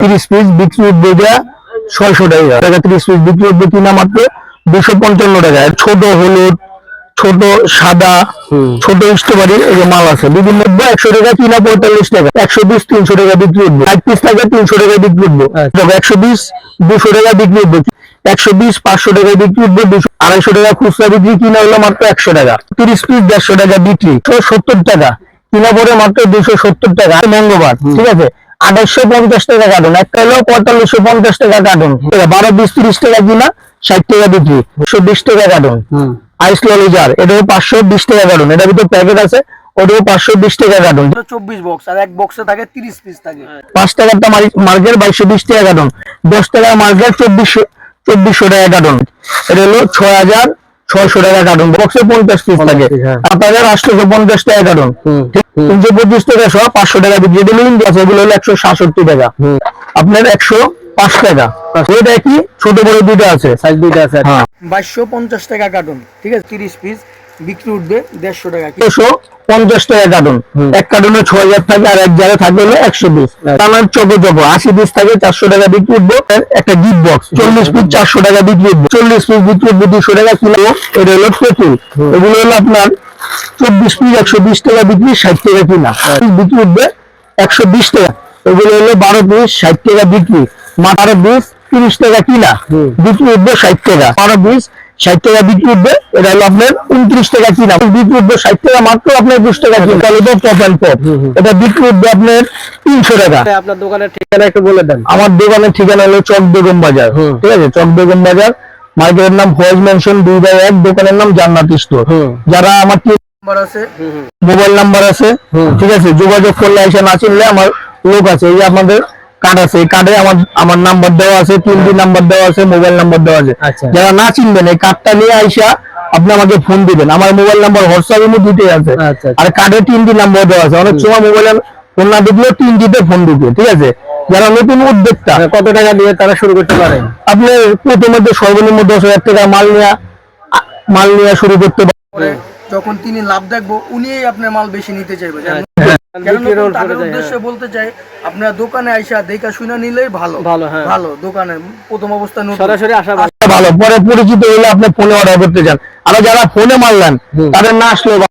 30 piece বিক্রি উঠবে যা 600 টাকা 30 পিস বিক্রি উঠবে কিনা মাত্র 255 টাকা। ছোট হলুদ, ছোট সাদা, ছোট স্ট্রবেরি এই যে মাল আছে বিভিন্ন 100 টাকা কিনা 45 টাকা, 120 300 টাকা বিক্রি উঠবে, 5 পিস থাকে 300 টাকা বিক্রি উঠবে, 120 200 টাকা বিক্রি উঠবে, 120 500 টাকা বিক্রি উঠবে, 200 টাকা খুচরা বিক্রি কিনা হলো মাত্র 100 টাকা। 30 পিস 150 টাকা বিক্রি, 170 টাকা কিনা পরে মাত্র 270 টাকা। ম্যাঙ্গোবার ঠিক আছে 2850 টাকা কার্টন, একটা হলো 4550 টাকা কার্টন, 12 20 30 টাকা কিনা 60 টাকা বিক্রি, 120 টাকা কার্টন। আইস ললিজার এটাও 520 টাকা কার্টন, এটার ভিতরে প্যাকেট আছে ওটাও 520 টাকা কার্টন। 24 বক্স আর এক বক্সে থাকে 30 পিস থাকে। 5 টাকারটা মার্কেট 2220 টাকা কার্টন, 10 টাকার মার্কেট 2400 টাকা কার্টন, এটা হলো 6600 টাকা কার্টন, বক্সে 50 পিস থাকে, 7850 টাকা কার্টন, 325 টাকা সহ 500 টাকা বিক্রি। এগুলো আছে এগুলো হলো 167 টাকা, আপনার 105 টাকা। ওইটা কি ছোট বড় দুটো আছে, সাইজ দুটো আছে। হ্যাঁ 2250 টাকা কার্টন ঠিক আছে, 30 পিস বিক্রি উঠবে 150 টাকা, 250 টাকা কার্টন। এক কার্টনে 6000 থাকে আর এক জায়গায় থাকবে হলো 120। তার চকো 80 পিস থাকে 400 টাকা বিক্রি উঠবে। একটা গিফট বক্স 40 পিস 400 টাকা বিক্রি উঠবে, 40 পিস বিক্রি উঠবে 200 টাকা কিলো। এটা হলো পেটুল, এগুলো হলো আপনার 24 পিস 120 টাকা বিক্রি, 60 টাকা কিনা, বিক্রি উঠবে 120 টাকা। এগুলো হলো 12 পিস 60 টাকা বিক্রি, 12 পিস 30 টাকা কিনা, বিক্রি উঠবে 60 টাকা, 12 পিস 60 টাকা বিক্রি উঠবে। এটা হলো আপনার 29 টাকা কিনা, বিক্রি উঠবে 60 টাকা, মাত্র আপনার 20 টাকা কিনা। তাহলে তো টপ অ্যান্ড টপ, এটা বিক্রি উঠবে আপনার 300 টাকা। আপনার দোকানের ঠিকানা একটু বলে দেন। আমার দোকানের ঠিকানা হলো চক বেগম বাজার, ঠিক আছে, চক বেগম বাজার, মার্কেটের নাম ফয়েজ মেনশন 2/1, দোকানের নাম জান্নাত স্টোর। যারা আমার মোবাইল নাম্বার আছে ঠিক আছে, যোগাযোগ করলে এসে না চিনলে আমার লোক আছে, এই যে আমাদের কার্ড আছে, এই কার্ডে আমার নাম্বার দেওয়া আছে, 3টি নাম্বার দেওয়া আছে, মোবাইল নাম্বার দেওয়া আছে। যারা না চিনবেন এই কার্ডটা নিয়ে আইসা আপনি আমাকে ফোন দিবেন, আমার মোবাইল নাম্বার হোয়াটসঅ্যাপ এর মধ্যে আছে, আর কার্ডে 3টি নাম্বার দেওয়া আছে। অনেক সময় মোবাইলে ফোন না দিলেও 3টিতে ফোন দিবে, ঠিক আছে। যারা নতুন উদ্যোক্তা কত টাকা দিয়ে তারা শুরু করতে পারেন? আপনি প্রথমে সর্বনিম্ন 10,000 টাকা মাল নিয়ে শুরু করতে পারেন। যখন তিনি লাভ দেখবো উনি আপনার মাল বেশি নিতে চাইবে। উদ্দেশ্যে বলতে চাই আপনার দোকানে আইসা দেখা শুনে নিলেই ভালো ভালো দোকানে প্রথম অবস্থা সরাসরি আসা ভালো, পরে পরিচিত হলে আপনি ফোনে অর্ডার করতে চান। আর যারা ফোনে মারলেন তাদের না আসলে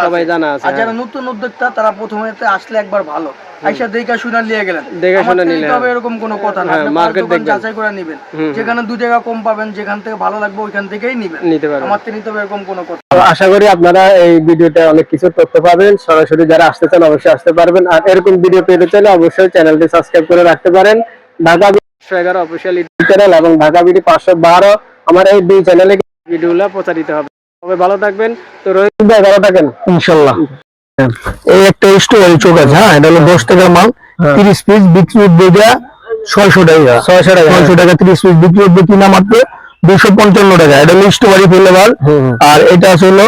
সবাই জানা আছে, আর যারা নতুন উদ্যোক্তা তারা প্রথমে আসলে একবার ভালো আইসা দেখা শুনে নিয়ে গেলেন, দেখা শুনে নিলে তবে এরকম কোনো কথা না, আপনি মার্কেট দেখবেন যাচাই করে নেবেন, যেখানে 2 টাকা কম পাবেন যেখান থেকে ভালো লাগবে ওইখান থেকেই নিতে পারেন, আমার নিতে হবে এরকম কোনো কথা। আশা করি আপনারা এই ভিডিওতে অনেক কিছু তথ্য পাবেন। সরাসরি যারা আসতে চান অবশ্যই আসতে পারবেন, আর এরকম ভিডিও পেতে চাইলে অবশ্যই চ্যানেলটি সাবস্ক্রাইব করে রাখতে পারেন। ঢাকা 511 অফিশিয়াল ইউটিউব চ্যানেল এবং ঢাকা বিডি 512 আমার এই 2 চ্যানেলে ভিডিওগুলো প্রচারিত হবে। সবাই ভালো থাকবেন, তো রোহিত ভাই ভালো থাকেন ইনশাআল্লাহ। এই একটা স্টোরি চোখ আছে, হ্যাঁ এটা হলো 10 টাকার মাল, 30 পিস বিক্রি উঠবে যা 600 টাকা, 600 টাকা 30 পিস বিক্রি উঠবে কিনা মাত্র 255 টাকা। এটা হলো স্ট্রবেরি ফ্লেভার, আর এটা আছে হলো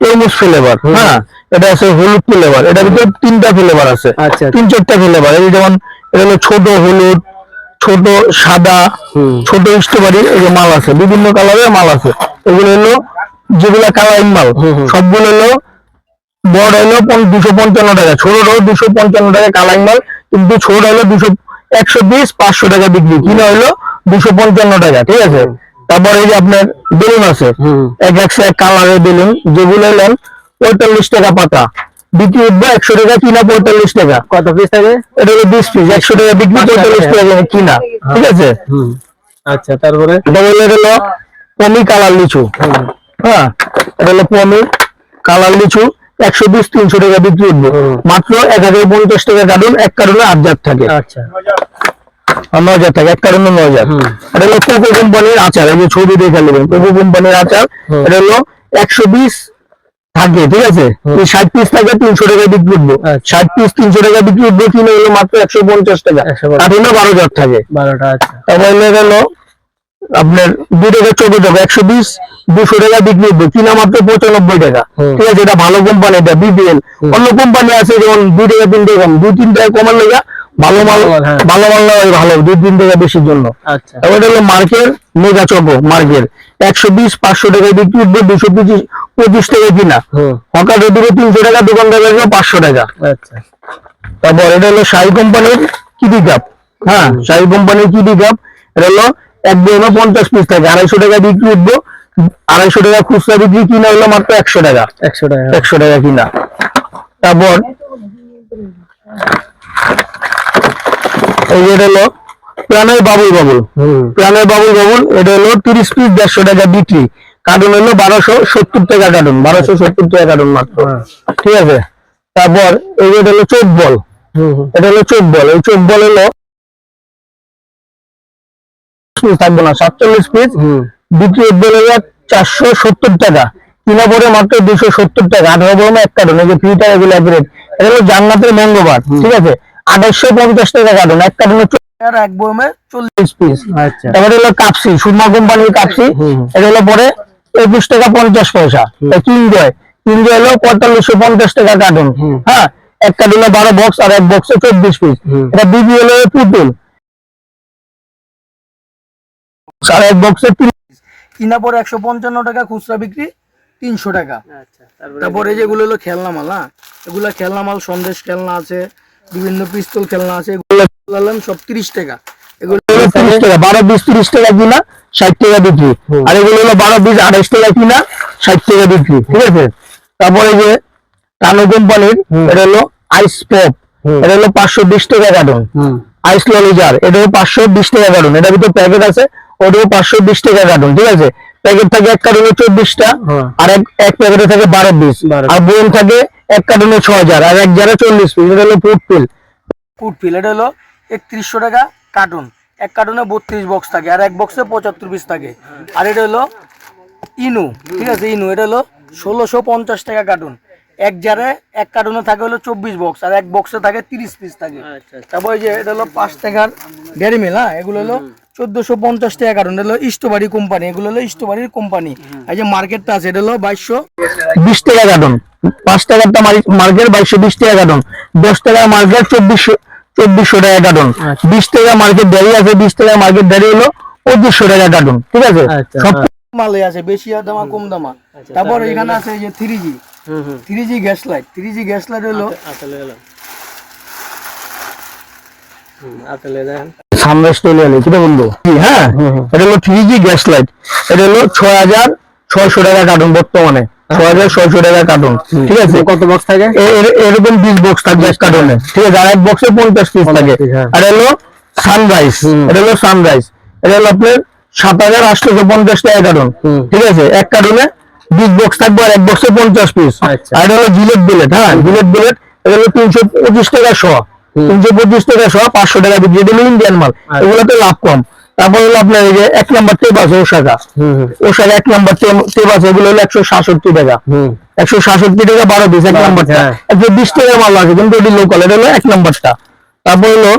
তরমুজ ফ্লেভার, হ্যাঁ এটা আছে হলুদ ফ্লেভার, এটার ভিতরে 3টা ফ্লেভার আছে, 3-4টা ফ্লেভার। এই যেমন এটা হলো ছোট হলুদ, ছোট সাদা, ছোট স্ট্রবেরি, এই যে মাল আছে, বিভিন্ন কালারের মাল আছে। এগুলো হলো যেগুলা কালারিং মাল, সবগুলো হলো বড় হলো 255 টাকা, ছোটটাও 255 টাকা কালারিং মাল, কিন্তু ছোট হলো 120 500 টাকা বিক্রি, কিনা হলো 255 টাকা, ঠিক আছে। তারপর এই যে আপনার বেলুন আছে, এক কালারের বেলুন, যেগুলো নেন 45 টাকা পাতা, বিক্রি উঠবে 100 টাকা, কিনা 45 টাকা। কত পিস থাকে? এটা হলো 20 পিস, 100 টাকা বিক্রি, 45 টাকা কিনা, ঠিক আছে। আচ্ছা, তারপরে এটা হলো পমি কালার লিচু, হ্যাঁ এটা হলো পমি কালার লিচু, 120 300 টাকা বিক্রি উঠবে, মাত্র 1050 টাকা কার্টন, এক কার্টনে 8 থাকে। আচ্ছা 9 থাকে, এক কার্টনে 9। এটা হলো কোকো কোম্পানির আচার, এই যে ছবি দেখে নেবেন, কোকো কোম্পানির আচার, এটা হলো 120 থাকে, ঠিক আছে। 60 পিস থাকে 300 টাকা বিক্রি উঠবে, 60 পিস 300 টাকা বিক্রি উঠবে, কিনা হলো মাত্র 150 টাকা, কার্টনে 12 থাকে 12টা। আচ্ছা, তারপরে হলো আপনার 2 টাকা 14 120 200 টাকা বিক্রি উঠবে, কিনা মাত্র 95 টাকা, ঠিক আছে। এটা ভালো কোম্পানি, এটা বিবিএল। অন্য কোম্পানি আছে যেমন 2 টাকা 3 টাকা কম, 2-3 টাকা কমার লেগা ভালো মাল ভালো 2-3 টাকা বেশির জন্য। আচ্ছা, তারপর হলো মার্কের মেগা চকো, মার্কের 120 500 টাকা বিক্রি উঠবে, 225 টাকা কিনা, হকার রেডিও 300 টাকা, দোকানদারের 500 টাকা। আচ্ছা। তারপর এটা হলো শাহি কোম্পানির কিডি কাপ, হ্যাঁ শাহি কোম্পানির কিডি কাপ, এটা হলো এক বয়মে 50 পিস থাকে, 250 টাকা বিক্রি উঠবো, 250 টাকা খুচরা বিক্রি, কিনা হলো মাত্র 100 টাকা, 100 টাকা কিনা। তারপর এই এটা হলো প্রাণের বাবুল বাবুল, প্রাণের বাবুল বাবুল, এটা হলো 30 পিস 150 টাকা বিক্রি, কার্টন হলো 1270 টাকা কার্টন, 1270 টাকা কার্টন মাত্র, ঠিক আছে। তারপর এই এটা হলো চোখ বল, এটা হলো চোখ বল, এই চোখ বল হলো থাকবো না 47 পিস, বিক্রি হলো 470 টাকা, কিনা পরে মাত্র 270 টাকা, 18 বর্মা এক কার্টন, এই যে ফ্রিটা এগুলো অ্যাভারেজ, এটা হলো জান্নাতের মঙ্গলবার, ঠিক আছে, 2850 টাকা কার্টন, এক কার্টনে এক বয়মে 40 পিস। তারপরে হলো কাপসি, সুরমা কোম্পানির কাপসি, এটা হলো পরে 21 টাকা 50 পয়সা। কিংজয়, কিংজয় হলো 4550 টাকা কার্টন, হ্যাঁ এক কার্টনে 12 বক্স আর এক বক্সে 24 পিস। এটা বিবি হলো পুতুল, আর এক বক্সে কিনা পরে 155 টাকা, খুচরা বিক্রি 300 টাকা। তারপরে যেগুলো হলো খেলনা মাল, হ্যাঁ এগুলো খেলনা মাল, সন্দেশ খেলনা আছে, বিভিন্ন পিস্তল খেলনা আছে, এগুলো সব 30 টাকা, এগুলো 30 টাকা, 12 পিস 30 টাকা কিনা, 60 টাকা বিক্রি, আর এগুলো হলো 12 পিস 28 টাকা কিনা, 60 টাকা বিক্রি, ঠিক আছে। তারপরে যে টানো কোম্পানির, এটা হলো আইস পপ, এটা হলো 520 টাকা কার্টন, আইস ললিজার, এটা হলো 520 টাকা কার্টন, এটার ভিতরে প্যাকেট আছে, ওটাও 520 টাকা কার্টন, ঠিক আছে। প্যাকেট থাকে এক কার্টনে 24টা, আর এক প্যাকেটে থাকে 12 পিস, আর বোম থাকে এক কার্টনে 6000, আর এক জারে 40 পিস। এটা হলো ফুটফিল, ফুটফিল, এটা হলো 3100 টাকা কার্টন, এক কার্টনে 32 বক্স থাকে, আর এক বক্সে 75 পিস থাকে। আর এটা হলো ইনু, ঠিক আছে, ইনু, এটা হলো 1650 টাকা কার্টন, এক জারে এক কার্টনে থাকে হলো 24 বক্স, আর এক বক্সে থাকে 30 পিস থাকে। তারপর যে এটা হলো 5 টাকার ডেয়ারি মিল্ক, হ্যাঁ এগুলো হলো 1450 টাকা কার্টন, এটা হলো স্ট্রবেরি কোম্পানি, এগুলো হলো স্ট্রবেরির কোম্পানি। এই যে মার্কেটটা আছে, এটা হলো 2220 টাকা কার্টন, 5 টাকারটা মার্কেট 2220 টাকা কার্টন, 10 টাকার মার্কেট 2400 টাকা কার্টন, 20 টাকা মার্কেট ডেয়ারি আছে, 20 টাকা মার্কেট ডেয়ারি হলো 2500 টাকা কার্টন, ঠিক আছে। সব মালে আছে, বেশি দামা কম দামা। তারপর এখানে আছে যে 3G gas light, 3G gas light হলো সামনে স্টোলে এলো কিটা বলবো, হ্যাঁ এটা হলো 3G গ্যাস লাইট, এটা হলো 6600 টাকা কার্টন, বর্তমানে 6600 টাকা কার্টন, ঠিক আছে। কত বক্স থাকে? এরকম 20 বক্স থাকবে এক কার্টনে, ঠিক আছে, আর এক বক্সে 50 পিস থাকে। আর হলো সানরাইজ, এটা হলো সানরাইজ, এটা হলো আপনার 7850 টাকা কার্টন, ঠিক আছে, এক কার্টনে 20 বক্স থাকবে, আর এক বক্সে 50 পিস। আর এটা হলো জিলেট বুলেট, হ্যাঁ জিলেট বুলেট, এটা হলো 325 টাকা শ, 325 টাকা শ, 500 টাকা বিক্রি, এটা হলো ইন্ডিয়ান মাল, এগুলোতে লাভ কম। তারপর হলো আপনার এই যে 1 নাম্বার টেপ আছে, ওশাকা 1 নাম্বার টেপ আছে, এগুলো হলো 166 টাকা, 166 টাকা 12 পিস, 1 নাম্বারটা 120 টাকা মাল আছে, কিন্তু এটি লোকাল, এটা হলো 1 নাম্বারটা। তারপর হলো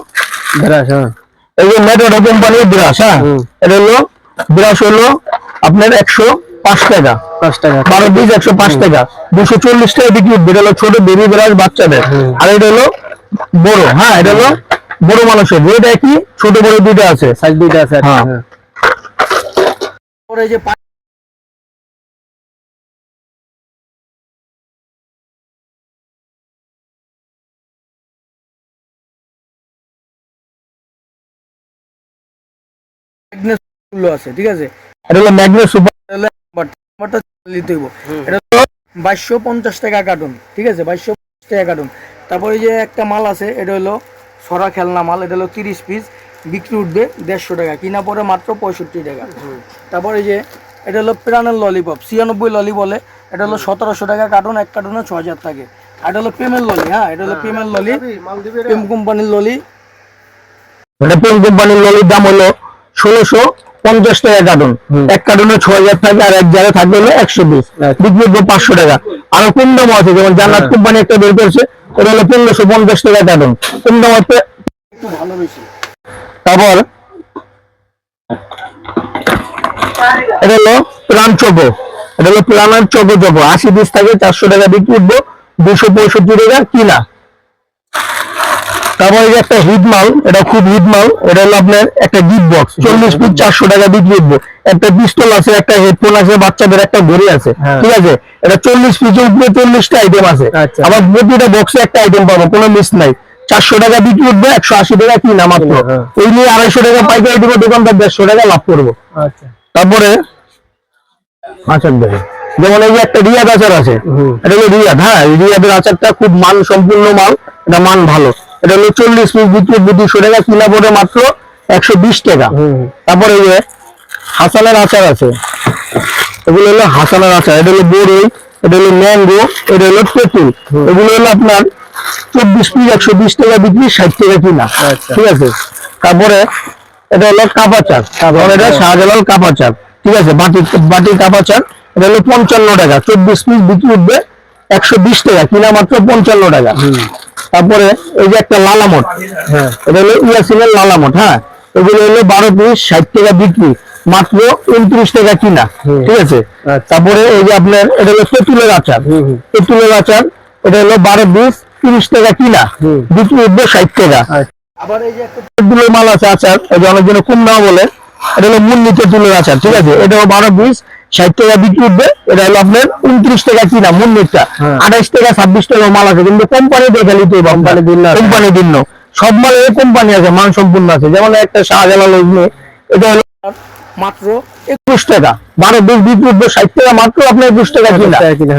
এই যে মেট্রো কোম্পানির ব্রাশ, হ্যাঁ এটা হলো ব্রাশ হলো আপনার 105 টাকা, 12 পিস 105 টাকা, 240 টাকা বিক্রি, এটা হলো ছোট বেবি ব্রাশ বাচ্চাদের। আর এটা হলো বড়, হ্যাঁ এটা হলো বড় মানুষের, এটা কি ছোট বড় দুইটা আছে, সাইজ দুইটা আছে, হ্যাঁ। পরে যে আছে, ঠিক আছে, এটা হলো ম্যাগনেট সুপার, নিতে হইব, এটা হলো 2250 টাকা কার্টন, ঠিক আছে, 2250 টাকা কার্টন। তারপরে যে একটা মাল আছে, এটা হলো সরা খেলনা মাল, এটা হলো 30 পিস, বিক্রি উঠবে 150 টাকা, কিনা পরে মাত্র 65 টাকা। তারপরে যে এটা হলো প্রাণের ললিপপ, 96 ললি বলে, এটা হলো 1700 টাকা কার্টন, এক কার্টনে 6000 থাকে। আর এটা হলো প্রেমের ললি, হ্যাঁ এটা হলো প্রেমের ললি, প্রেম কোম্পানির ললি, এটা প্রেম কোম্পানির ললির দাম হলো 1650 টাকা কার্টন, এক কার্টনে 6000 থাকে, আর এক জায়গায় থাকবে হলো 120, বিক্রি করবো 500 টাকা। আরো কম দাম আছে, যেমন জান্নাত কোম্পানি একটা বের করেছে, ওটা হলো 1550 টাকা কার্টন, কম দাম আছে একটু ভালো বেশি। তারপর এটা হলো প্রাণ চকো, এটা হলো প্রাণের চকো, 80 পিস থাকে, 400 টাকা বিক্রি উঠবো, 265 টাকা কিনা। তারপরে যে একটা হিট মাল, এটা খুব হিট মাল, এটা হলো আপনার একটা গিফট বক্স, 40 পিস 400 টাকা বিক্রি উঠবো, একটা পিস্তল আছে, একটা হেডফোন আছে, বাচ্চাদের একটা ঘড়ি আছে, ঠিক আছে, এটা 40 পিসের উপরে 40টা আইটেম আছে, আবার প্রতিটা বক্সে একটা আইটেম পাবো, কোনো মিস নাই। 400 টাকা বিক্রি উঠবে, 180 টাকা কিনা মাত্র। ওই নিয়ে 250 টাকা পাইকারি দিব, দোকানদার 150 টাকা লাভ করবো। আচ্ছা, তারপরে আচার দেখে, যেমন এই যে একটা রিয়াদ আচার আছে, এটা হলো রিয়াদ। হ্যাঁ, রিয়াদের আচারটা খুব মান সম্পূর্ণ মাল, এটা মান ভালো। এটা হলো 40 পিস বিক্রি 200 টাকা, কিনা পড়ে মাত্র 120 টাকা। তারপরে এই যে হাসানের আচার আছে, এগুলো হলো হাসানের আচার। এটা হলো বড়ই, এটা হলো ম্যাঙ্গো, এটা হলো তেঁতুল। এগুলো হলো আপনার 24 পিস 120 টাকা বিক্রি, 60 টাকা কিনা। ঠিক আছে। তারপরে এটা হলো কাপাচার, এটা শাহজালাল কাপাচার। ঠিক আছে, বাটি কাপাচার, এটা হলো 55 টাকা, 24 পিস বিক্রি উঠবে 120 টাকা, কিনা মাত্র 55 টাকা। তারপরে এই যে একটা লালামট, হ্যাঁ, এটা হলো ইয়াসিনের লালামট। হ্যাঁ, এগুলো হলো 12 পিস 60 টাকা বিক্রি, মাত্র 29 টাকা কিনা। ঠিক আছে। তারপরে এই যে আপনার এটা হলো তেঁতুলের আচার, তেঁতুলের আচার, এটা হলো 12 পিস 30 টাকা কিনা, বিক্রি উঠবে 60 টাকা। আবার এই যে একটা তেঁতুলের মাল আছে আচার, এই যে অনেকজন কম না বলে, এটা হলো মুন্নি তেঁতুলের আচার। ঠিক আছে, এটাও 12 পিস 60 টাকা বিক্রি উঠবে, এটা হলো আপনার 29 টাকা কিনা মুন্নিরটা। 28 টাকা 26 টাকা মাল আছে, কিন্তু কোম্পানি দেখে নিতে হবে, কোম্পানি ভিন্ন। সব মালের কোম্পানি আছে, মান সম্পূর্ণ আছে। যেমন একটা শাহজালাল, এটা হলো মাত্র 21 টাকা, 12 পিস বিক্রি উঠবে 60 টাকা, মাত্র আপনার 21 টাকা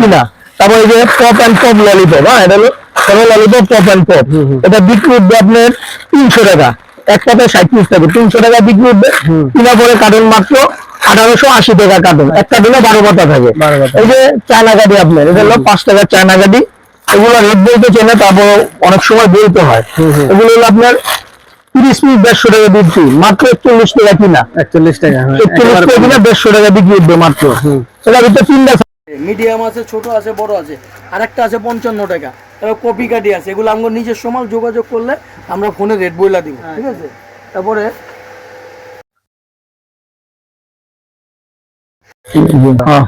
কিনা। তারপর এই যে পপ অ্যান্ড পপ ললিপপ, হ্যাঁ, এটা হলো ললিপপ পপ অ্যান্ড পপ, এটা বিক্রি উঠবে আপনার 300 টাকা, এক পাতায় 60 পিস থাকে, 300 টাকা বিক্রি উঠবে, কিনা পরে কার্টন মাত্র 1880 টাকা কার্টন, এক কার্টনে 12 পাতা থাকে। এই যে চায়না গাড়ি আপনার, এটা হলো 5 টাকা চায়না গাড়ি, এগুলো রেট বলতে চেনে, তারপর অনেক সময় বলতে হয়। এগুলো হলো আপনার 30 পিস 150 টাকা বিক্রি, মাত্র 41 টাকা কিনা, 41 টাকা, 41 টাকা কিনা, 150 টাকা বিক্রি উঠবে মাত্র। এটার ভিতরে 3টা মিডিয়াম আছে, ছোট আছে, বড় আছে, আর একটা আছে 55 টাকা। এবার কপি কাটি আছে, এগুলো আমরা নিজের সমাল যোগাযোগ করলে আমরা ফোনে রেট বইলা দিব। ঠিক আছে। তারপরে হ্যাঁ